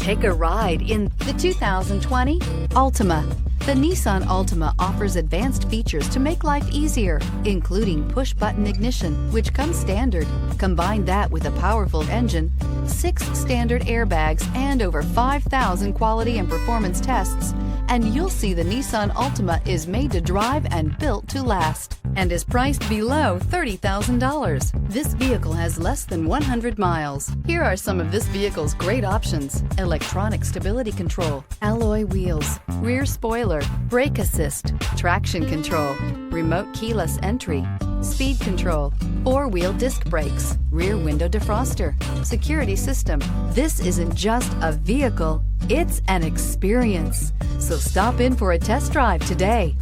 Take a ride in the 2020 Altima. The Nissan Altima offers advanced features to make life easier, including push-button ignition, which comes standard. Combine that with a powerful engine, 6 standard airbags, and over 5,000 quality and performance tests, and you'll see the Nissan Altima is made to drive and built to last, and is priced below $30,000. This vehicle has less than 100 miles. Here are some of this vehicle's great options: electronic stability control, alloy wheels, rear spoiler, brake assist, traction control, remote keyless entry, speed control, 4-wheel disc brakes, rear window defroster, security system. This isn't just a vehicle, it's an experience. So stop in for a test drive today.